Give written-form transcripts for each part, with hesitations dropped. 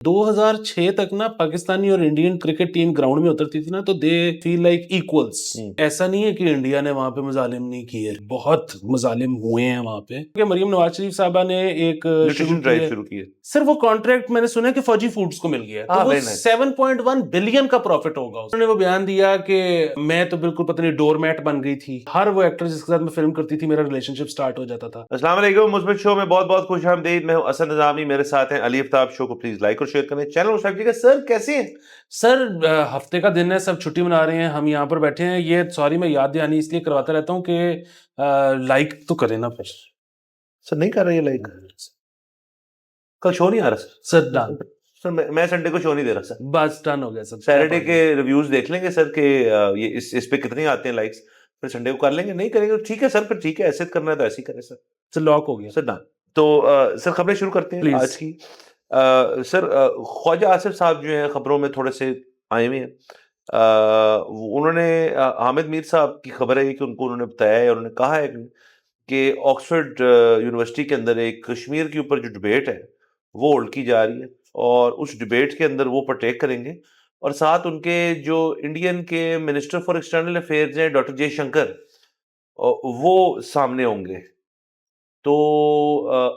2006 तक ना पाकिस्तानी और इंडियन क्रिकेट टीम ग्राउंड में उतरती थी ना तो दे फील लाइक इक्वल्स। ऐसा नहीं है कि इंडिया ने वहां पे मजालिम नहीं किए, बहुत मजालिम हुए हैं वहां पे। कि मरियम नवाज शरीफ साहबा ने एक न्यूट्रिशन ड्राइव शुरू की है। सर वो कॉन्ट्रैक्ट मैंने सुना है कि फौजी फूड्स को मिल गया है, तो वो 7.1 बिलियन का प्रॉफिट होगा। उन्होंने वो बयान दिया कि मैं तो बिल्कुल पता नहीं डोरमैट बन गई थी, हर वो एक्टर जिसके साथ मैं फिल्म करती थी मेरा रिलेशनशिप स्टार्ट हो जाता था। अस्सलाम वालेकुम, मुस्बित शो में बहुत बहुत खुश आमदीद। मैं हूं असद निजामी, मेरे साथ हैं अली आफ्ताब। शो को प्लीज लाइक और शेयर करें, चैनल को सब्सक्राइब कीजिएगा। सर कैसे हैं? सर हफ्ते का दिन है, सब छुट्टी मना रहे हैं, हम यहाँ पर बैठे हैं। ये सॉरी मैं याद दहानी इसलिए करवाता रहता हूँ कि लाइक तो करें ना फिर। सर नहीं कर रहे हैं लाइक, कल शो नहीं आ रहा सर डन सर। मैं संडे को शो नहीं दे रहा सर, बस डन हो गया सर। सैटरडे के रिव्यूज देख लेंगे सर के ये इस पे कितने आते हैं लाइक्स, फिर संडे को कर लेंगे। नहीं करेंगे तो ठीक है सर, फिर ठीक है, ऐसे करना है तो ऐसे ही करें सर। सर लॉक हो गया सर डन। तो सर खबरें शुरू करते हैं आज की। सर ख्वाजा आसिफ साहब जो हैं खबरों में थोड़े से आए हुए हैं। उन्होंने हामिद मीर साहब की खबर है कि उनको उन्होंने बताया है, उन्होंने कहा है कि ऑक्सफोर्ड यूनिवर्सिटी के अंदर एक कश्मीर के ऊपर जो डिबेट है वो होल्ड की जा रही है, और उस डिबेट के अंदर वो पार्टेक करेंगे, और साथ उनके जो इंडियन के मिनिस्टर फॉर एक्सटर्नल अफेयर्स हैं डॉक्टर जयशंकर, वो सामने होंगे। तो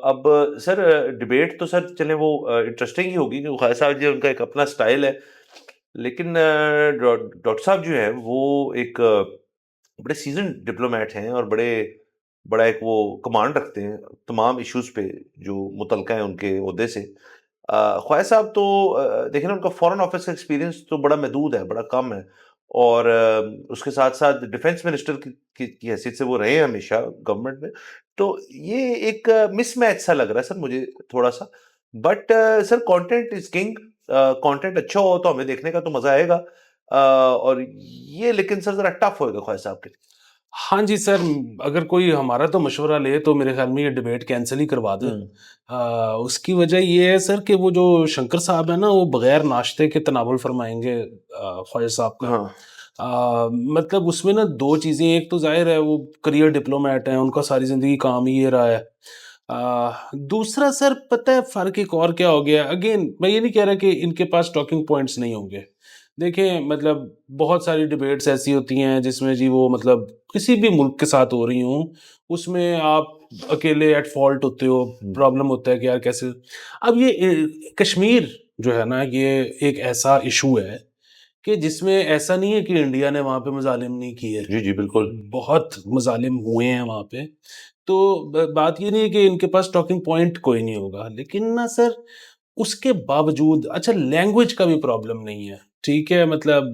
अब सर डिबेट तो सर चले वो इंटरेस्टिंग ही होगी, क्योंकि खालिद साहब जी उनका एक अपना स्टाइल है, लेकिन डॉक्टर साहब जो है वो एक बड़े सीजन डिप्लोमेट हैं और बड़ा एक वो कमांड रखते हैं तमाम इश्यूज पे जो मुतलका है उनके ओहदे से। ख्वाजा साहब तो देखें ना, उनका फॉरेन ऑफिस का एक्सपीरियंस तो बड़ा महदूद है, बड़ा कम है, और उसके साथ साथ डिफेंस मिनिस्टर की हैसियत से वो रहे हैं हमेशा गवर्नमेंट में। तो ये एक मिसमैच सा लग रहा है सर मुझे थोड़ा सा, but sir content is king. Content अच्छा हो तो हमें देखने का तो मजा आएगा, और ये लेकिन सर जरा टफ होएगा ख्वाजा साहब के लिए। हाँ जी सर, अगर कोई हमारा तो मशवरा ले तो मेरे ख्याल में ये डिबेट कैंसिल ही करवा दे। उसकी वजह ये है सर कि वो जो शंकर साहब है ना वो बगैर नाश्ते के तनावुल फरमाएंगे ख्वाजा साहब का। मतलब उसमें ना दो चीज़ें, एक तो जाहिर है वो करियर डिप्लोमेट हैं, उनका सारी ज़िंदगी काम ही ये रहा है। दूसरा सर पता है फ़र्क एक और क्या हो गया, अगेन मैं ये नहीं कह रहा कि इनके पास टॉकिंग पॉइंट्स नहीं होंगे। देखें मतलब बहुत सारी डिबेट्स ऐसी होती हैं जिसमें जी वो मतलब किसी भी मुल्क के साथ हो रही हूँ, उसमें आप अकेले एट फॉल्ट होते हो, प्रॉब्लम होता है कि यार कैसे। अब ये कश्मीर जो है ना ये एक ऐसा इशू है कि जिसमें ऐसा नहीं है कि इंडिया ने वहाँ पे मजालिम नहीं किए। जी जी बिल्कुल, बहुत मजालिम हुए हैं वहाँ पे। तो बात ये नहीं है कि इनके पास टॉकिंग पॉइंट कोई नहीं होगा, लेकिन ना सर उसके बावजूद अच्छा लैंग्वेज का भी प्रॉब्लम नहीं है, ठीक है। मतलब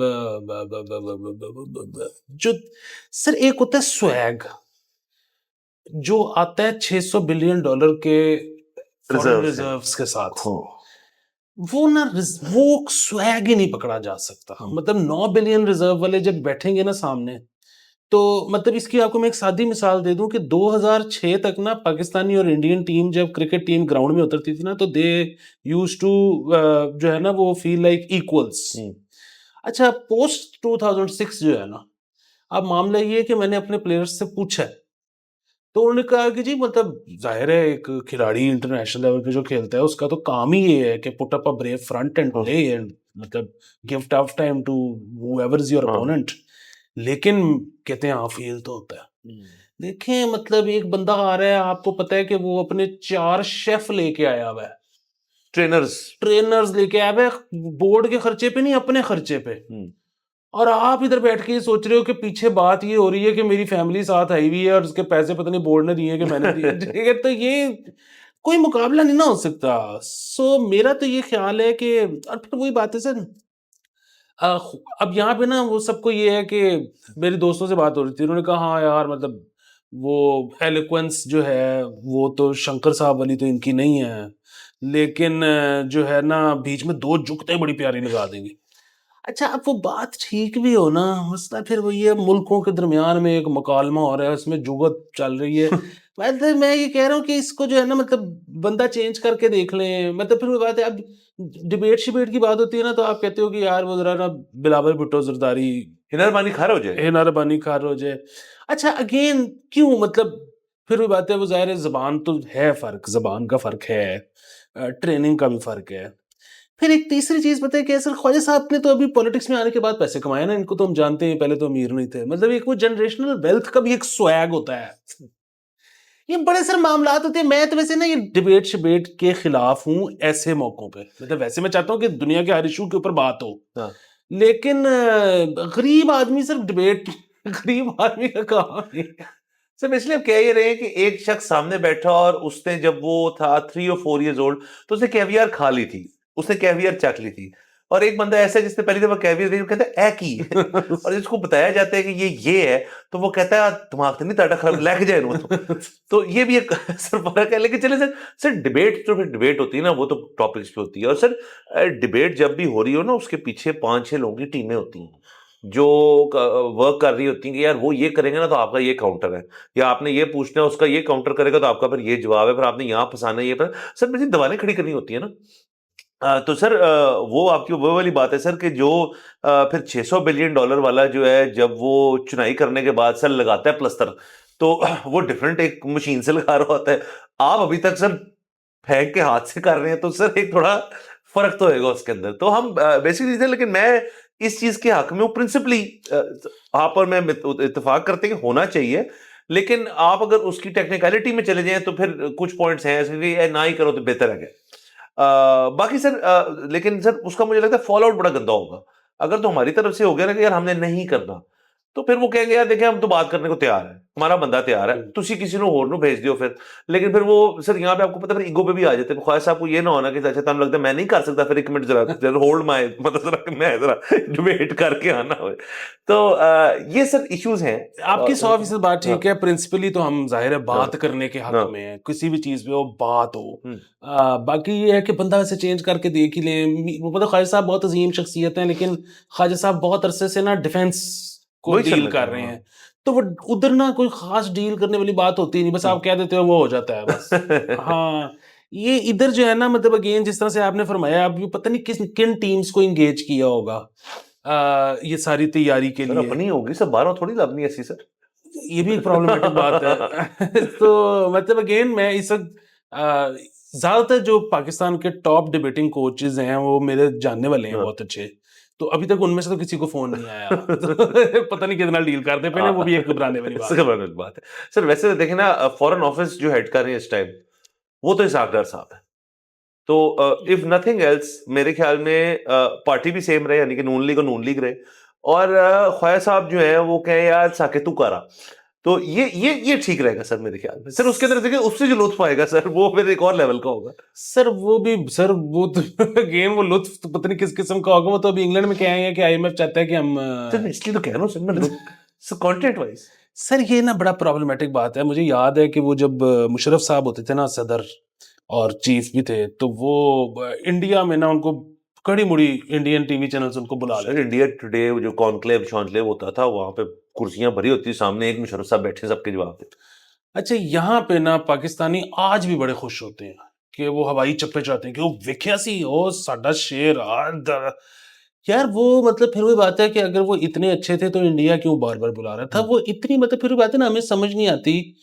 जो सर एक होता है स्वैग जो आता है $600 बिलियन के फॉरेन रिजर्व्स के साथ, वो ना वो स्वैग ही नहीं पकड़ा जा सकता। मतलब 9 बिलियन रिजर्व वाले जब बैठेंगे ना सामने, तो मतलब इसकी आपको मैं एक सादी मिसाल दे दूं कि 2006 तक ना पाकिस्तानी और इंडियन टीम जब क्रिकेट टीम ग्राउंड में उतरती थी ना तो दे यूज्ड टू जो है ना वो फील लाइक इक्वल्स। अच्छा पोस्ट 2006 जो है ना, अब मामला ये है कि मैंने अपने प्लेयर्स से पूछा है, तो उन्होंने कहा कि जी मतलब जाहिर है एक खिलाड़ी इंटरनेशनल लेवल पे जो खेलता है उसका तो काम ही ये है कि put up a brave front and play and मतलब give tough time to whoever is your opponent. लेकिन कहते हैं हाँ फील तो होता है। देखें मतलब एक बंदा आ रहा है, आपको पता है कि वो अपने 4 शेफ लेके आया हुआ है, ट्रेनर्स लेके आया हुआ है, बोर्ड के खर्चे पे नहीं अपने खर्चे पे। और आप इधर बैठ के ये सोच रहे हो कि पीछे बात ये हो रही है कि मेरी फैमिली साथ आई हुई है और उसके पैसे पता नहीं बोर्ड ने दिए कि मैंने दिए। ठीक है, तो ये कोई मुकाबला नहीं ना हो सकता। सो मेरा तो ये ख्याल है कि और फिर वही बात है सर, अब यहाँ पे ना वो सबको ये है कि मेरे दोस्तों से बात हो रही थी, उन्होंने कहा हाँ यार मतलब वो एलोक्वेंस जो है वो तो शंकर साहब वाली तो इनकी नहीं है, लेकिन जो है ना बीच में 2 जुगते बड़ी प्यारी लगा देंगे। अच्छा अब वो बात ठीक भी हो ना, मसला फिर वो ये मुल्कों के दरमियान में एक मुकालमा हो रहा है, उसमें जुगत चल रही है। मतलब मैं ये कह रहा हूँ कि इसको जो है ना मतलब बंदा चेंज करके देख लें। मतलब फिर वो बात है, अब डिबेट शिबेट की बात होती है ना तो आप कहते हो कि यार वो जरा ना बिलावल भुट्टो जरदारी हिनारबानी खार हो जाए। अच्छा अगेन क्यों मतलब फिर वो बात है, वो जाहिर है जबान तो है, फर्क जबान का फर्क है, ट्रेनिंग का भी फर्क है। फिर एक तीसरी चीज पता है क्या सर, ख्वाजा साहब ने तो अभी पॉलिटिक्स में आने के बाद पैसे कमाए ना, इनको तो हम जानते हैं, पहले तो अमीर नहीं थे, मतलब एक वो जनरेशनल वेल्थ का भी एक स्वैग होता है। ये बड़े सर मामलात होते हैं। मैं तो वैसे ना ये डिबेट शिबेट के खिलाफ हूँ ऐसे मौकों पे, मतलब वैसे मैं चाहता हूँ कि दुनिया के हर इशू के ऊपर बात हो, हाँ। लेकिन गरीब आदमी सिर्फ डिबेट गरीब आदमी का काम नहीं है। सर इसलिए आप कह ही रहे हैं कि एक शख्स सामने बैठा और उसने जब वो था 3 और 4 years old तो उसने कैवियर खा ली थी, उसने कैवियर चख ली थी, और एक बंदा ऐसा है जिसने पहली दफा कैवियर देखी, वो कहता है ए की और जिसको बताया जाता है कि ये है तो वो कहता है दिमाग तो नहीं ताड़ा खराब लेके जाए नो तो ये भी एक सर फर्क है। लेकिन चले सर, डिबेट तो फिर डिबेट होती है ना, वो तो टॉपिक्स पे होती है, और सर डिबेट जब भी हो रही हो ना उसके पीछे 5-6 लोगों की टीमें होती हैं जो वर्क कर रही होती हैं कि यार वो ये करेंगे ना तो आपका ये काउंटर है, या आपने ये पूछना है उसका ये काउंटर करेगा तो आपका फिर ये जवाब है, फिर आपने यहाँ फंसाना है ये पर सर मुझे दवानें खड़ी करनी होती है ना। तो सर वो आपकी वो वाली बात है सर कि जो फिर $600 बिलियन वाला जो है जब वो चुनाई करने के बाद सर लगाता है प्लस्तर, तो वो डिफरेंट एक मशीन से लगा रहा होता है, आप अभी तक सर फेंक के हाथ से कर रहे हैं, तो सर एक थोड़ा फर्क तो होगा उसके अंदर। तो हम बेसिकली, लेकिन मैं इस चीज के हक में हूँ प्रिंसिपली, आप और मैं इत्तेफाक करते हैं कि होना चाहिए, लेकिन आप अगर उसकी टेक्निकलिटी में चले जाएं तो फिर कुछ पॉइंट्स हैं ऐसे कि ना ही करो तो बेहतर है। बाकी सर लेकिन सर उसका मुझे लगता है फॉल आउट बड़ा गंदा होगा अगर तो हमारी तरफ से हो गया ना कि यार हमने नहीं करना, तो फिर वो कहेंगे यार देखिए हम तो बात करने को तैयार है, हमारा बंदा तैयार है, तुसी किसी ने होर नु भेज दियो फिर। लेकिन फिर वो सर यहाँ पे आपको पता है फिर ईगो पे भी आ जाते हैं, ख्वाजा साहब को ये ना होना कि अच्छा तुम लगता है मैं नहीं कर सकता, फिर एक मिनट जरा जरा होल्ड माय मतलब जरा मैं जरा डिबेट करके आना हो। तो ये सर इश्यूज हैं। आपकी 100% बात हाँ ठीक है, प्रिंसिपली तो हम जाहिर है हाँ बात करने के हक हाँ में हैं, किसी भी चीज पे वो बात हो। हम्म, बाकी ये है कि बंदा वैसे चेंज करके देख ही ले। वो पता ख्वाजा साहब बहुत अजीम शख्सियत हैं, लेकिन ख्वाजा साहब बहुत अरसे से ना डिफेंस को वही सर डील मैं कह कर रहा रहे हूँ हैं, तो वो उधर ना कोई खास डील करने वाली बात होती नहीं, बस आप कह देते हो वो हो जाता है बस। हाँ, ये इधर जो है ना, मतलब अगेन जिस तरह से आपने फरमाया, अभी पता नहीं किन टीम्स को इंगेज किया होगा ये सारी तैयारी के सर लिए। अपनी होगी सर, बाहरों थोड़ी लाभनी ऐसी सर। ये भी एक प्रॉब्लमेटिक बात है। तो मतलब अगेन मैं इस वक्त ज्यादातर जो पाकिस्तान के टॉप डिबेटिंग कोचेज हैं वो मेरे जानने वाले हैं हाँ। बहुत अच्छे, तो अभी तक उनमें से तो किसी को फोन नहीं आया। तो पता नहीं कितना डील करते पहले, वो भी एक घबराने वाली बात सर है। घबराने वाली बात है। सर वैसे तो देखें ना, फॉरेन ऑफिस जो हेड कर रहे हैं इस टाइम वो तो इसहाक डार साहब है, तो इफ नथिंग एल्स मेरे ख्याल में पार्टी भी सेम रहे, यानी कि नून लीग और नून लीग रहे, और ख्वाजा साहब जो है वो कहे यार साके तू करा, तो ये ठीक रहेगा सर मेरे ख्याल में। सर उसके अंदर देखिए उससे जो लुत्फ आएगा सर वो फिर एक और लेवल का होगा। सर वो भी सर वो तो अगेन वो लुत्फ तो पता नहीं किस किस्म का होगा। वो तो अभी इंग्लैंड में क्या है कि आईएमएफ चाहता है कि हम सर मैं इसलिए तो कह रहा हूँ सर मैं सर कंटेंट वाइज। सर ये ना बड़ा प्रॉब्लमेटिक बात है। मुझे याद है कि वो जब मुशर्रफ साहब होते थे ना सदर और चीफ भी थे, तो वो इंडिया में ना उनको कड़ी मुड़ी इंडियन टीवी चैनल्स उनको बुला सर लेते थे। इंडिया टुडे जो कॉन्क्लेव शॉन्क्लेव होता था वहां पे कुर्सियां भरी होती थी, सामने एक मुशर्रफ साहब बैठे सबके जवाब देते। अच्छा, यहाँ पे ना पाकिस्तानी आज भी बड़े खुश होते हैं कि वो हवाई चप्पे चढ़ाते हैं कि वो विख्या सी ओ साडा शेर यार वो मतलब फिर वही बात है कि अगर वो इतने अच्छे थे तो इंडिया क्यों बार बार बुला रहा था। वो इतनी मतलब फिर वही बात है ना, हमें समझ नहीं आती।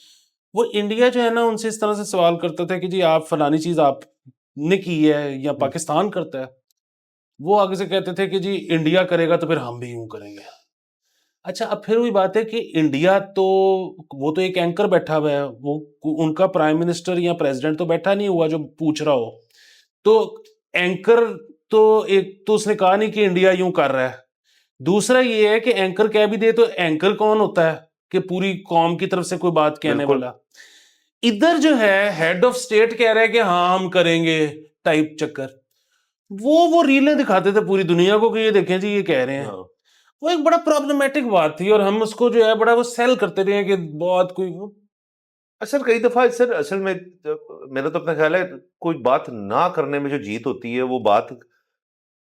वो इंडिया जो है ना उनसे इस तरह से सवाल करता था कि जी आप फलानी चीज आपने की है या पाकिस्तान करता है। वो आगे से कहते थे कि जी इंडिया करेगा तो फिर हम भी यूं करेंगे। अच्छा, अब फिर वही बात है कि इंडिया तो वो तो एक एंकर बैठा हुआ है, वो उनका प्राइम मिनिस्टर या प्रेसिडेंट तो बैठा नहीं हुआ जो पूछ रहा हो। तो एंकर तो एक तो उसने कहा नहीं कि इंडिया यूं कर रहा है। दूसरा ये है कि एंकर कह भी दे तो एंकर कौन होता है कि पूरी कौम की तरफ से कोई बात कहने बिल्कुल। वाला। इधर जो है हेड ऑफ स्टेट कह रहा है कि हाँ हम करेंगे टाइप चक्कर। वो रीलें दिखाते थे पूरी दुनिया को कि ये देखें जी ये कह रहे हैं। हाँ वो एक बड़ा प्रॉब्लमेटिक बात थी और हम उसको जो है बड़ा वो सेल करते रहे कि बहुत कोई सर कई दफा सर असल में मेरा तो अपना ख्याल है कोई बात ना करने में जो जीत होती है वो बात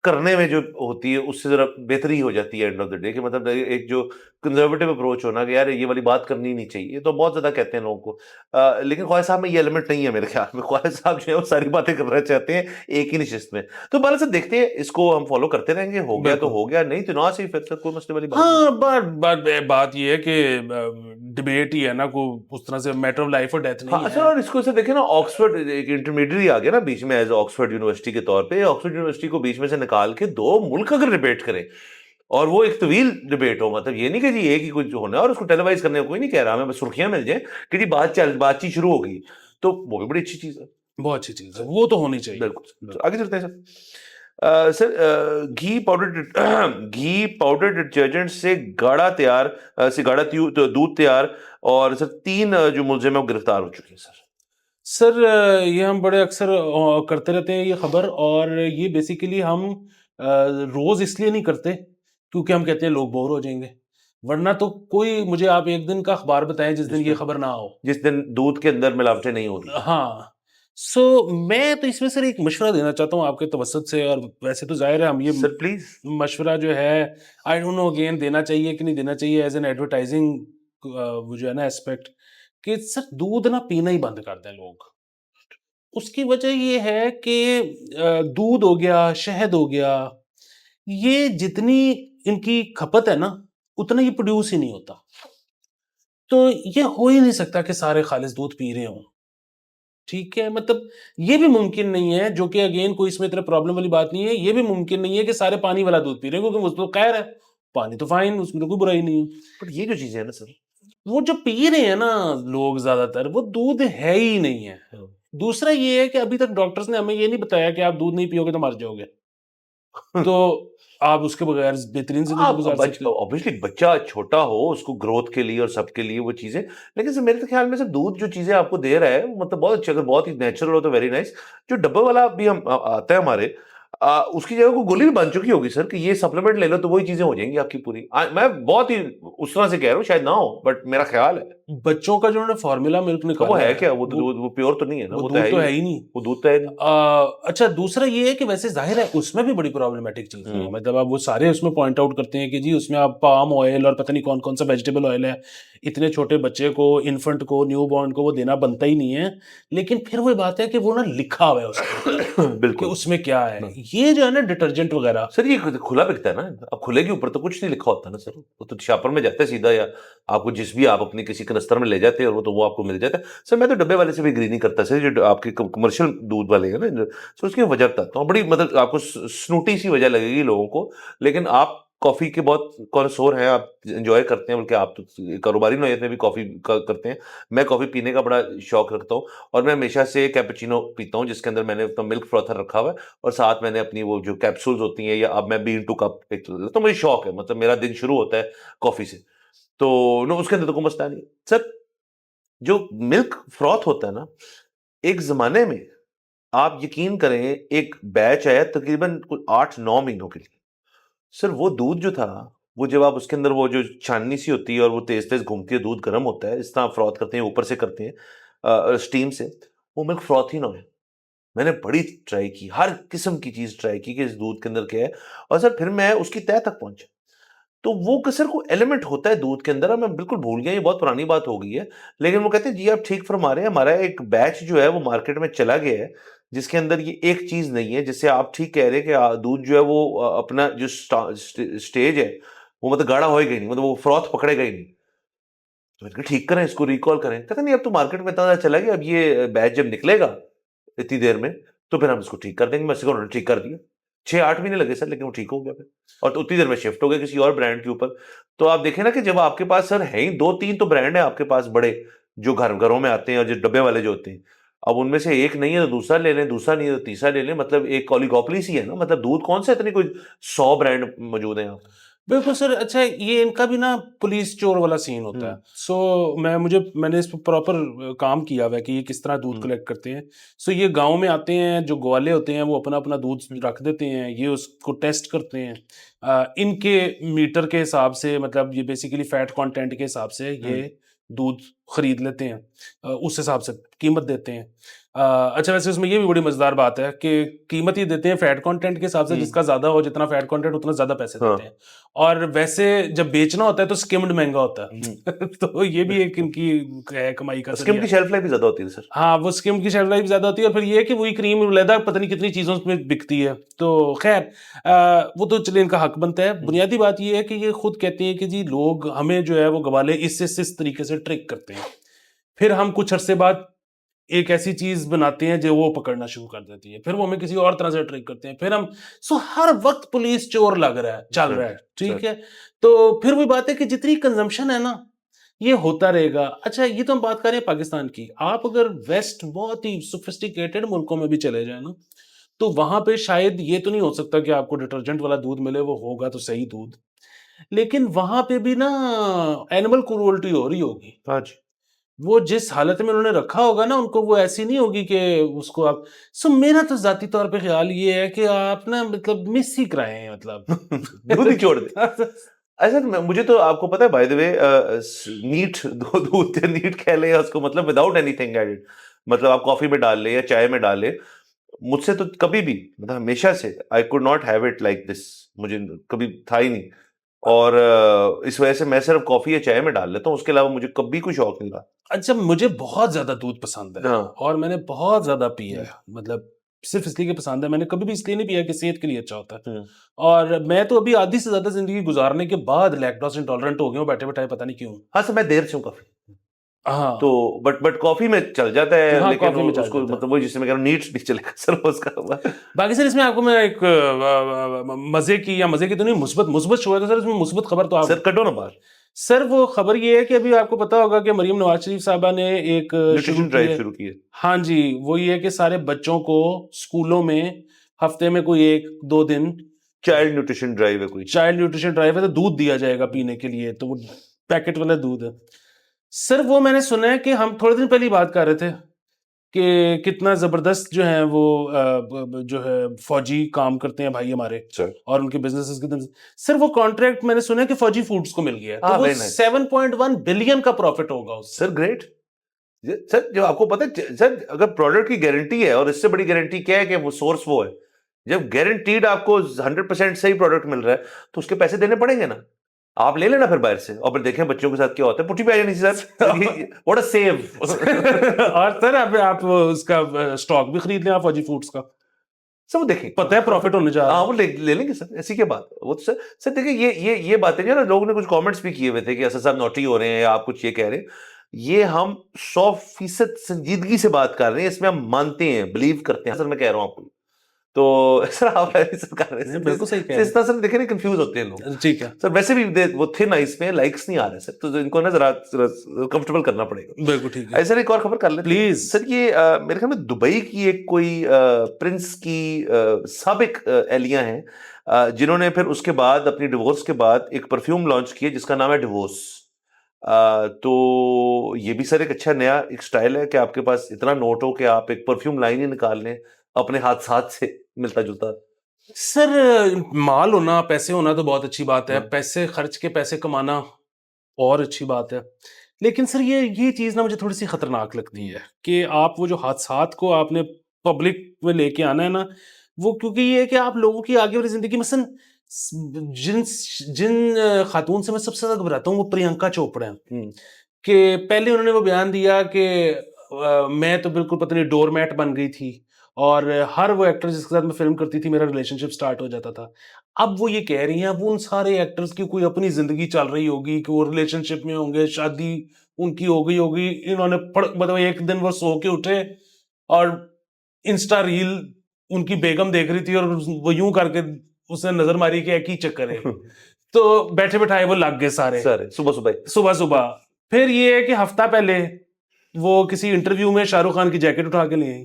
करने में जो होती है उससे जरा बेहतरी हो जाती है एंड ऑफ द डे, कि मतलब एक जो कंजर्वेटिव अप्रोच होना कि यार ये वाली बात करनी नहीं चाहिए, तो बहुत ज्यादा कहते हैं लोगों को। लेकिन ख्वाजा साहब में ये एलिमेंट नहीं है मेरे ख्याल में। ख्वाजा साहब जो है वो सारी बातें करना चाहते हैं एक ही निशिस्त में। तो बाला साहब देखते हैं, इसको हम फॉलो करते रहेंगे, हो गया तो बिल्कुल। हो गया, नहीं तो ना सही, फिर कोई मसले वाली बात नहीं। हाँ, बात ये है कि डिबेट ही है ना, को उस तरह से मैटर ऑफ लाइफ और डेथ हाँ नहीं अच्छा, है। और इसको से देखें ना, ऑक्सफोर्ड एक इंटरमीडिएट आ गया ना बीच में एज ऑक्सफोर्ड यूनिवर्सिटी के तौर पे। ऑक्सफोर्ड यूनिवर्सिटी को बीच में से निकाल के दो मुल्क अगर डिबेट करें और वो एक तवील डिबेट हो, मतलब ये नहीं कि जी एक ही कुछ होना है और उसको टेलीवाइज करने को कोई नहीं कह रहा, हमें बस सुर्खियां मिल जाए कि जी बातचीत शुरू होगी, तो वो भी बड़ी अच्छी चीज है। बहुत अच्छी चीज है, वो तो होनी चाहिए। बिल्कुल। तो आगे चलते हैं सर। घी पाउडर घी पाउडर डिटर्जेंट से गाढ़ा दूध तैयार, और सर 3 जो मुलजिम है वो गिरफ्तार हो चुके हैं सर। सर ये हम बड़े अक्सर करते रहते हैं ये खबर, और ये बेसिकली हम रोज इसलिए नहीं करते क्योंकि हम कहते हैं लोग बोर हो जाएंगे, वरना तो कोई मुझे आप एक दिन का अखबार बताएं जिस दिन ये खबर ना हो, जिस दिन दूध के अंदर मिलावटें नहीं हो रही। हाँ। सो मैं तो इसमें सर एक मशवरा देना चाहता हूँ आपके तवसत से, और वैसे तो जाहिर है हम ये सर प्लीज। मशवरा जो है आई डोंट नो अगेन देना चाहिए कि नहीं देना चाहिए एज एन एडवर्टाइजिंग वो जो है ना एस्पेक्ट, कि सर दूध ना पीना ही बंद कर दें लोग। उसकी वजह ये है कि दूध हो गया, शहद हो गया, ये जितनी इनकी खपत है ना उतना ये प्रोड्यूस ही नहीं होता। तो ये हो ही नहीं सकता कि सारे खालिस दूध पी रहे हों, ठीक है। मतलब ये भी मुमकिन नहीं है, जो कि अगेन कोई इसमें इतना प्रॉब्लम वाली बात नहीं है, ये भी मुमकिन नहीं है कि सारे पानी वाला दूध पी रहे हैं, क्योंकि वो तो खैर है, पानी तो फाइन, उसमें तो कोई बुराई नहीं है। बट ये जो चीजें है ना सर, वो जो पी रहे हैं ना लोग ज्यादातर, वो दूध है ही नहीं है। दूसरा ये है कि अभी तक डॉक्टर्स ने हमें ये नहीं बताया कि आप दूध नहीं पियोगे तो मर जाओगे, तो आप उसके बगैर बेहतरीन जिंदगी गुजार सकते हो। ऑब्वियसली बच्चा छोटा हो उसको ग्रोथ के लिए और सबके लिए वो चीजें, लेकिन सर मेरे तो ख्याल में सर दूध जो चीजें आपको दे रहा है वो मतलब बहुत अच्छा, अगर बहुत ही नेचुरल हो तो वेरी नाइस। जो डब्बा वाला भी हम आता है हमारे, उसकी जगह को गोली भी बन चुकी होगी सर, कि ये सप्लीमेंट ले लो तो वही चीजें हो जाएंगी आपकी पूरी। मैं बहुत ही उस तरह से कह रहा हूँ, शायद ना हो बट मेरा ख्याल है। बच्चों का जो उन्होंने फॉर्मूला मिल्क तो वो निकाला है है, क्या, वो तो दूध वो प्योर तो नहीं है ना, वो वो तो दूध है तो ही है नहीं। ही नहीं। वो दूध तो है नहीं। अच्छा, दूसरा ये है कि वैसे जाहिर है उसमें भी बड़ी प्रॉब्लमेटिक चीजें हैं, मतलब अब वो सारे उसमें पॉइंट आउट करते हैं कि जी उसमें आप पाम ऑयल और पता नहीं कौन कौन सा वेजिटेबल ऑयल है, इतने छोटे बच्चे को, इन्फेंट को, न्यू बॉर्न को वो देना बनता ही नहीं है। लेकिन फिर वही बात है कि वो ना लिखा हुआ है उसके ऊपर कि बिल्कुल। उसमें क्या है, ये जो है ना डिटर्जेंट वगैरह। सर ये खुला बिकता है ना, अब खुले के ऊपर तो कुछ नहीं लिखा होता ना सर, वो तो शापर में जाता है सीधा, या आपको जिस भी आप अपनी किसी कनस्तर में ले जाते हैं और वो आपको मिल जाता है। सर मैं तो डब्बे वाले से भी एग्री नहीं करता सर, जो आपके कमर्शियल दूध वाले हैं ना, सर उसकी वजह बताता हूँ, बड़ी मतलब आपको स्नूटी सी वजह लगेगी लोगों को, लेकिन आप कॉफी के बहुत कॉन्सोर हैं, आप एंजॉय करते हैं, बल्कि आप तो कारोबारी नौयत में भी कॉफी करते हैं। मैं कॉफी पीने का बड़ा शौक रखता हूँ, और मैं हमेशा से कैपेचिनो पीता हूँ जिसके अंदर मैंने अपना मिल्क फ्रॉथर रखा हुआ है, और साथ मैंने अपनी वो जो कैप्सूल्स होती हैं, या अब मैं बीन टू कप एक तो मुझे शौक है, मतलब मेरा दिन शुरू होता है कॉफी से, तो नो उसके अंदर तो कोई मसला नहीं सर। जो मिल्क फ्रॉथ होता है ना, एक जमाने में आप यकीन करें एक बैच आया तकरीबन कुछ 8-9 महीनों के लिए सर, वो दूध जो था, वो जब आप उसके अंदर वो जो छाननी सी होती है और वो तेज तेज घूमती है, दूध गर्म होता है, इस तरह फ्रॉथ करते हैं ऊपर से करते हैं स्टीम से, वो मिल्क फ्रॉथ ही ना है। मैंने बड़ी ट्राई की, हर किस्म की चीज ट्राई की कि इस दूध के अंदर क्या है, और सर फिर मैं उसकी तह तक पहुंचा। तो वो कसर को एलिमेंट होता है दूध के अंदर, मैं बिल्कुल भूल गया, ये बहुत पुरानी बात हो गई है, लेकिन वो कहते हैं जी आप ठीक फरमा रहे हैं, हमारा एक बैच जो है वो मार्केट में चला गया है जिसके अंदर ये एक चीज नहीं है, जिससे आप ठीक कह रहे हैं कि दूध जो है वो अपना जो स्टेज है वो मतलब गाढ़ा होएगा ही नहीं, मतलब वो फ्रॉथ पकड़ेगा ही नहीं। तो मैंने कहा ठीक करें इसको, रिकॉल करें। कहते नहीं अब तो मार्केट में इतना चला गया, अब ये बैच जब निकलेगा इतनी देर में तो फिर हम इसको ठीक कर देंगे। मैं उन्होंने ठीक कर दिया, 6-8 महीने लगे सर, लेकिन वो ठीक हो गया फिर, और तो उतनी देर में शिफ्ट हो गया किसी और ब्रांड के ऊपर। तो आप देखें ना कि जब आपके पास सर है ही 2-3 तो ब्रांड है आपके पास बड़े, जो घरों में आते हैं, और जो डब्बे वाले जो होते हैं, अब उनमें से एक नहीं है तो दूसरा ले लें, दूसरा नहीं है तो तीसरा ले लें, मतलब एक ओलिगोपोली सी है ना, मतलब दूध कौन सा इतने कोई 100 ब्रांड मौजूद हैं यहाँ। बिल्कुल सर। अच्छा, ये इनका भी ना पुलिस चोर वाला सीन होता है। सो मैंने इस पर प्रॉपर काम किया हुआ है कि ये किस तरह दूध कलेक्ट करते हैं। सो ये गांव में आते हैं, जो ग्वाले होते हैं वो अपना अपना दूध रख देते हैं, ये उसको टेस्ट करते हैं इनके मीटर के हिसाब से, मतलब ये बेसिकली फैट कंटेंट के हिसाब से ये दूध खरीद लेते हैं, उस हिसाब से कीमत देते हैं। अच्छा वैसे उसमें ये भी बड़ी मजेदार बात है कि कीमत ही देते हैं फैट कंटेंट के हिसाब से, जिसका ज्यादा हो, जितना फैट कंटेंट उतना ज्यादा पैसे देते हैं। और वैसे जब बेचना होता है तो स्किम्ड महंगा होता है तो ये भी एक इनकी कमाई का स्किम की शेल्फ लाइफ भी ज्यादा होती है सर। हाँ, वो स्किम की शेल्फ लाइफ ज्यादा होती है, और फिर ये है कि वही क्रीम लैदा पता नहीं कितनी चीजों में बिकती है। तो खैर वो तो चलिए इनका हक बनता है। बुनियादी बात ये है कि ये खुद कहते हैं कि जी लोग हमें जो है वो गवाले इस तरीके से ट्रिक करते हैं, फिर हम कुछ अरसे बाद एक ऐसी चीज बनाते हैं जो वो पकड़ना शुरू कर देती है, फिर वो हमें किसी और तरह से ट्रिक करते हैं, फिर हम हर वक्त पुलिस चोर लग रहा है, चल रहा है, ठीक है। तो फिर वही बात है कि जितनी कंजम्पशन है ना, ये होता रहेगा। अच्छा, ये तो हम बात कर रहे हैं पाकिस्तान की। आप अगर वेस्ट बहुत ही सोफिस्टिकेटेड मुल्कों में भी चले जाए ना, तो वहां पे शायद ये तो नहीं हो सकता कि आपको डिटर्जेंट वाला दूध मिले, वो होगा तो सही दूध, लेकिन वहां पे भी ना एनिमल क्रूरल्टी हो रही होगी। हाँ जी। वो जिस हालत में उन्होंने रखा होगा ना उनको, वो ऐसी नहीं होगी कि उसको आप मेरा तो जाती तौर पे ख्याल ये है कि आप ना मतलब मिस ही कराएं, मतलब दूध ही छोड़ दे। ऐसा मुझे तो आपको पता है बाय द वे, नीट दूध नीट कह ले उसको, मतलब विदाउट एनीथिंग एडेड, मतलब आप कॉफी में डाल ले या चाय में डाल ले, मुझसे तो कभी भी, मतलब हमेशा से I could not have it like this, मुझे कभी था ही नहीं। और इस वजह से मैं सिर्फ कॉफी या चाय में डाल लेता हूँ, उसके अलावा मुझे कभी कोई शौक नहीं रहा। अच्छा, मुझे बहुत ज्यादा दूध पसंद है और मैंने बहुत ज्यादा पिया है, मतलब सिर्फ इसलिए कि पसंद है, मैंने कभी भी इसलिए नहीं पिया कि सेहत के लिए अच्छा होता है। और मैं तो अभी आधी से ज्यादा जिंदगी गुजारने के बाद लैक्टोज इंटॉलरेंट हो गया हूँ बैठे बैठे, पता नहीं क्यों। हाँ सर, मैं देर से हूँ काफी, हाँ तो बट कॉफी में चल जाता है, हाँ, लेकिन कॉफी में चल उसको जाता है। मतलब वो जिससे मैं कह रहा हूँ नीट नहीं चलेगा सर उसका। बाकी सर इसमें आपको मैं एक मजे की तो नहीं, मुस्बत शो है, तो सर इसमें मुस्बत खबर तो आप सर कटो ना बाहर। सर वो खबर ये है कि अभी आपको पता होगा कि मरियम नवाज शरीफ साहबा ने एक न्यूट्रिशन ड्राइव शुरू की है। हाँ जी, वो ये है कि सारे बच्चों को स्कूलों में हफ्ते में कोई 1-2 दिन चाइल्ड न्यूट्रिशन ड्राइव है, कोई चाइल्ड न्यूट्रिशन ड्राइव है, तो दूध दिया जाएगा पीने के लिए, तो वो पैकेट वाला दूध है। सर वो मैंने सुना है कि हम थोड़े दिन पहले ही बात कर रहे थे कि कितना जबरदस्त जो है वो जो है फौजी काम करते हैं भाई हमारे, और उनके बिजनेसेस कितने। सर वो कॉन्ट्रैक्ट मैंने सुना है कि फौजी फूड्स को मिल गया है, तो वो 7.1 बिलियन का प्रॉफिट होगा उससे। सर ग्रेट सर, जो आपको पता है सर, अगर प्रोडक्ट की गारंटी है, और इससे बड़ी गारंटी क्या है कि वो सोर्स वो है, जब गारंटीड आपको 100% सही प्रोडक्ट मिल रहा है तो उसके पैसे देने पड़ेंगे ना। आप ले लेना फिर बाहर से, और फिर देखें बच्चों के साथ क्या होता है, पुट्ठी पे आ जानी सर। What a save. और सर आप उसका स्टॉक भी खरीद लें आप फौजी फूड्स का, सर वो देखें, पता है प्रॉफिट होने जा रहा है। हाँ वो ले लेंगे सर, ऐसी क्या बात। वो तो सर देखिए, ये बातें जो ना, लोगों ने कुछ कमेंट्स भी किए हुए थे कि असद साहब नोटी हो रहे हैं या आप कुछ ये कह रहे हैं, ये हम 100% संजीदगी से बात कर रहे हैं, इसमें हम मानते हैं, बिलीव करते हैं। सर मैं कह रहा हूँ आपको, तो सर आप सर कर रहे हैं, बिल्कुल सही कह रहे हैं। इस तरह से देखे नहीं, कंफ्यूज होते हैं लोग। ठीक है सर, वैसे भी वो थे ना, इसमें लाइक्स नहीं आ रहे सर, तो इनको ना जरा कंफर्टेबल करना पड़ेगा। बिल्कुल ठीक है। ऐसे एक और खबर कर लेते प्लीज सर। ये मेरे ख्याल में दुबई की एक कोई प्रिंस की साबिक एहलिया हैं, जिन्होंने फिर उसके बाद अपनी डिवोर्स के बाद एक परफ्यूम लॉन्च किया जिसका नाम है डिवोर्स। तो ये भी सर एक अच्छा नया एक स्टाइल है कि आपके पास इतना नोट हो कि आप एक परफ्यूम लाइन ही निकाल लें अपने हाथ से मिलता जुलता। सर माल होना, पैसे होना तो बहुत अच्छी बात है, पैसे खर्च के पैसे कमाना और अच्छी बात है, लेकिन सर ये चीज ना मुझे थोड़ी सी खतरनाक लगती है कि आप वो जो हादसात को आपने पब्लिक में लेके आना है ना, वो क्योंकि ये है कि आप लोगों की आगे वाली जिंदगी में जिन जिन खातून से मैं सबसे ज्यादा घबराता हूँ वो प्रियंका चोपड़ा है। कि पहले उन्होंने वो बयान दिया कि मैं तो बिल्कुल पता नहीं डोरमैट बन गई थी, और हर वो एक्टर जिसके साथ मैं फिल्म करती थी मेरा रिलेशनशिप स्टार्ट हो जाता था। अब वो ये कह रही हैं, अब उन सारे एक्टर्स की कोई अपनी जिंदगी चल रही होगी कि वो रिलेशनशिप में होंगे, शादी उनकी हो गई होगी, इन्होंने मतलब एक दिन वो सो के उठे और इंस्टा रील उनकी बेगम देख रही थी और वो यूं करके उसने नजर मारी कि एक ही चक्कर है। तो बैठे बैठाए वो लग गए सारे सुबह सुबह। फिर ये है कि हफ्ता पहले वो किसी इंटरव्यू में शाहरुख खान की जैकेट उठा के लिए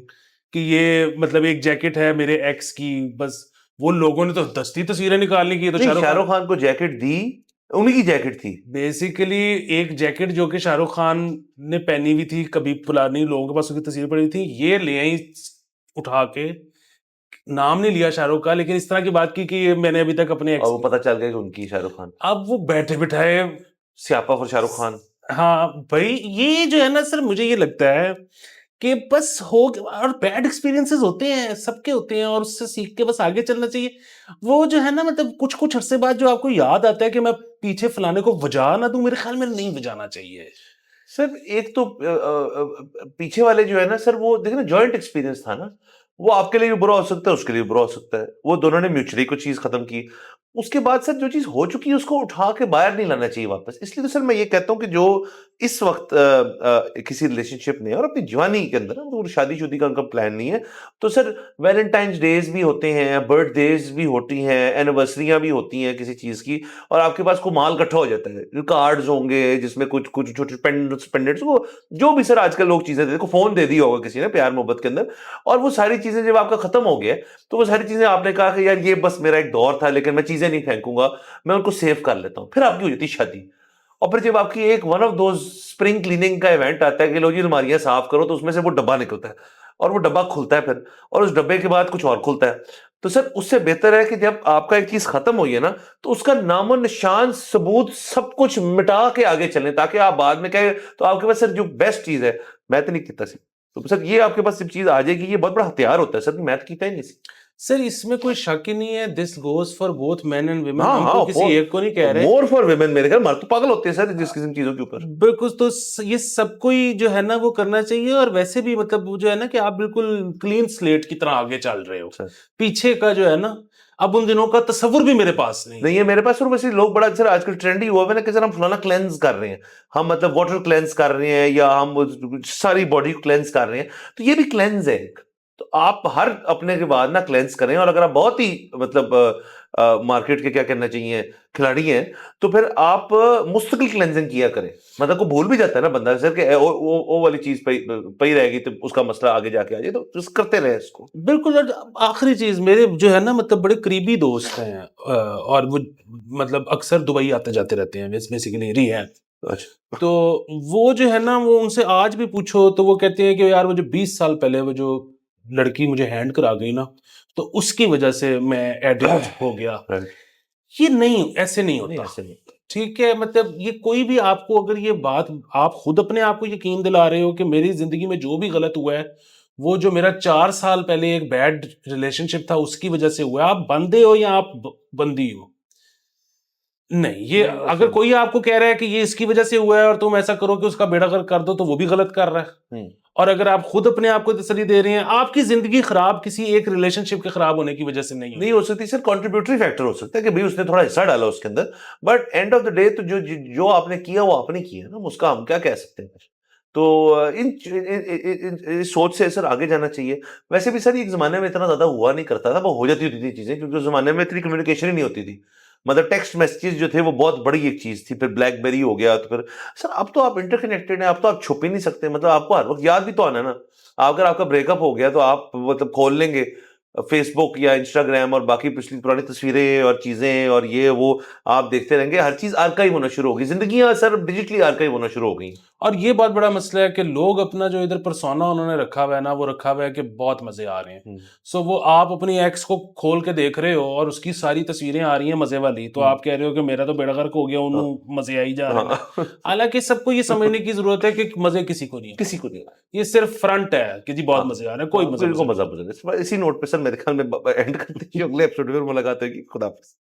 कि ये मतलब एक जैकेट है मेरे एक्स की, बस वो लोगों ने तो दस्ती तस्वीरें निकालने की। तो शाहरुख खान को जैकेट दी, उन्हीं की जैकेट थी बेसिकली, एक जैकेट जो कि शाहरुख खान ने पहनी हुई थी, कभी पुरानी लोगों के पास उसकी तस्वीर पड़ी थी, ये ले आई उठा के। नाम नहीं लिया शाहरुख का, लेकिन इस तरह की बात की कि मैंने अभी तक अपने एक्स, और वो पता चल गया कि उनकी शाहरुख खान। अब वो बैठे बिठाए स्यापा फॉर शाहरुख खान। हाँ भाई, ये जो है ना सर, मुझे ये लगता है कि बस हो और बैड एक्सपीरियंसेस होते हैं, सबके होते हैं, और उससे सीख के बस आगे चलना चाहिए। वो जो है ना, मतलब कुछ कुछ अरसे बाद जो आपको याद आता है कि मैं पीछे फलाने को वजा ना दूं, मेरे ख्याल में नहीं वजाना चाहिए। सर एक तो पीछे वाले जो है ना सर, वो देखिए ना, जॉइंट एक्सपीरियंस था ना, वो आपके लिए भी बुरा हो सकता है, उसके लिए भी बुरा हो सकता है। वो दोनों ने म्यूचुअली कुछ चीज खत्म की, उसके बाद सर जो चीज हो चुकी है उसको उठा के बाहर नहीं लाना चाहिए वापस। इसलिए तो सर मैं ये कहता हूँ कि जो इस वक्त किसी रिलेशनशिप में और अपनी जवानी के अंदर तो शादी का उनका प्लान नहीं है, तो सर वैलेंटाइंस डेज भी होते हैं, बर्थडेज भी होती हैं, एनिवर्सरियां भी होती हैं किसी चीज की, और आपके पास को माल इकट्ठा हो जाता है, कार्ड्स होंगे जिसमें कुछ कुछ छोटे पेंडेंट्स वो जो भी सर आजकल लोग चीजें देते, को फोन दे दिया होगा किसी ने प्यार मोहब्बत के अंदर, और वो सारी चीजें जब आपका खत्म हो गया तो वो सारी चीजें आपने कहा कि यार ये बस मेरा एक दौर था, लेकिन मैं चीजें नहीं फेंकूंगा, मैं उनको सेव कर लेता हूं। फिर आपकी हो जाती है शादी, और फिर जब आपकी एक वन ऑफ दो स्प्रिंग क्लीनिंग का इवेंट आता है कि लो जी अलमारियां साफ करो, तो उसमें से वो डब्बा निकलता है, और वो डब्बा खुलता है फिर, और उस डब्बे के बाद कुछ और खुलता है। तो सर उससे बेहतर है कि जब आपका एक चीज खत्म हुई है ना, तो उसका नामो निशान सबूत सब कुछ मिटा के आगे चलें, ताकि आप बाद में कहें तो आपके पास सर जो बेस्ट चीज है, मैं तो नहीं किता सी, तो सर ये आपके पास सिर्फ चीज आ जाएगी, ये बहुत बड़ा हथियार होता है सर, मैं तो कीता ही नहीं सी। सर इसमें कोई शक ही नहीं है, this goes for both men and women. हाँ हम हाँ, तो किसी एक को नहीं कह रहे। मोर फॉर वुमेन, मेरे ख्याल मर्द तो पागल होते हैं सर जिस किस्म चीजों के ऊपर। बिल्कुल, तो ये सबको ही जो है ना वो करना चाहिए। और वैसे भी मतलब वो जो है ना कि आप बिल्कुल क्लीन स्लेट की तरह आगे चल रहे हो, सर पीछे का जो है ना अब उन दिनों का तस्वुर भी मेरे पास नहीं नहीं है। है मेरे पास। और वैसे लोग बड़ा सर आजकल ट्रेंड ही हुआ है ना कि सर हम फलाना क्लेंस कर रहे हैं, हम मतलब वाटर क्लेंस कर रहे हैं, या हम सारी बॉडी को क्लेंस कर रहे हैं, तो ये भी क्लेंस है एक। तो आप हर अपने के बाद ना क्लेंस करें, और अगर आप बहुत ही मतलब मार्केट के क्या कहना चाहिए खिलाड़ी हैं, तो फिर आप मुस्तकिल क्लेंजिंग किया करें। मतलब को भूल भी जाता है ना बंदा सर कि वो वाली चीज पई रहेगी तो उसका मसला आगे जाके आ जाए, तो करते रहे इसको। बिल्कुल। और आखिरी चीज, मेरे जो है ना मतलब बड़े करीबी दोस्त हैं, और वो मतलब अक्सर दुबई आते जाते रहते हैं, बेसिकली रिहैब। अच्छा। तो वो जो है ना, वो उनसे आज भी पूछो तो वो कहते हैं कि यार वो जो 20 साल पहले वो जो लड़की मुझे हैंड करा गई ना, तो उसकी वजह से मैं एडिक्ट हो गया। राइट। ये नहीं, ऐसे नहीं नहीं होता। ऐसे नहीं। ठीक है, मतलब ये कोई भी आपको अगर ये बात, आप खुद अपने आप को यकीन दिला रहे हो कि मेरी जिंदगी में जो भी गलत हुआ है, वो जो मेरा 4 साल पहले एक बैड रिलेशनशिप था उसकी वजह से हुआ है, आप बंदे हो या आप बंदी हो। नहीं, ये नहीं अगर वैसे कोई आपको कह रहा है कि ये इसकी वजह से हुआ है और तुम ऐसा करो कि उसका बेड़ा गर्क कर दो, तो वो भी गलत कर रहा है। हम्म। और अगर आप खुद अपने आप को तसल्ली दे रहे हैं, आपकी जिंदगी खराब किसी एक रिलेशनशिप के खराब होने की वजह से नहीं नहीं हुई। हो सकती सर, कंट्रीब्यूटरी फैक्टर हो सकता है कि भाई उसने थोड़ा हिस्सा डाला उसके अंदर, but end of the day तो जो जो आपने किया वो आपने किया ना, उसका हम क्या कह सकते हैं फिर। तो इस सोच से सर आगे जाना चाहिए। वैसे भी सर एक जमाने में इतना ज्यादा हुआ नहीं करता था, वो हो जाती होती थी चीजें, क्योंकि उस जमाने में इतनी कम्युनिकेशन ही नहीं होती थी। मतलब टेक्स्ट मैसेजेस जो थे वो बहुत बड़ी एक चीज थी, फिर ब्लैकबेरी हो गया, तो फिर सर अब तो आप इंटरकनेक्टेड हैं, अब तो आप छुप ही नहीं सकते, मतलब आपको हर वक्त याद भी तो आना है ना। अगर आपका ब्रेकअप हो गया तो आप मतलब खोल लेंगे फेसबुक या इंस्टाग्राम और बाकी पिछली पुरानी तस्वीरें और चीजें और ये वो आप देखते रहेंगे, हर चीज आर्काइव होना शुरू होगी, जिंदगी सर डिजिटली आर्काइव होना शुरू हो गई। और ये बहुत बड़ा मसला है कि लोग अपना जो इधर परसोना उन्होंने रखा हुआ है ना, वो रखा हुआ है कि बहुत मजे आ रहे हैं। सो वो आप अपनी एक्स को खोल के देख रहे हो और उसकी सारी तस्वीरें आ रही हैं मजे वाली, तो आप कह रहे हो कि मेरा तो बेड़ा गर्क हो गया, उन्होंने मजे आई जा रहे हैं। हाँ। हालांकि सबको ये समझने की जरूरत है कि मजे किसी को नहीं है, किसी को नहीं। ये सिर्फ फ्रंट है कि जी बहुत हाँ मजे आ रहे हैं, कोई हाँ, मजा बिल्कुल नहीं। मजा मजा। इसी नोट पे सर मेरे ख्याल में एंड करते हैं, अगले एपिसोड में मुलाकात होगी। खुदा हाफिज़।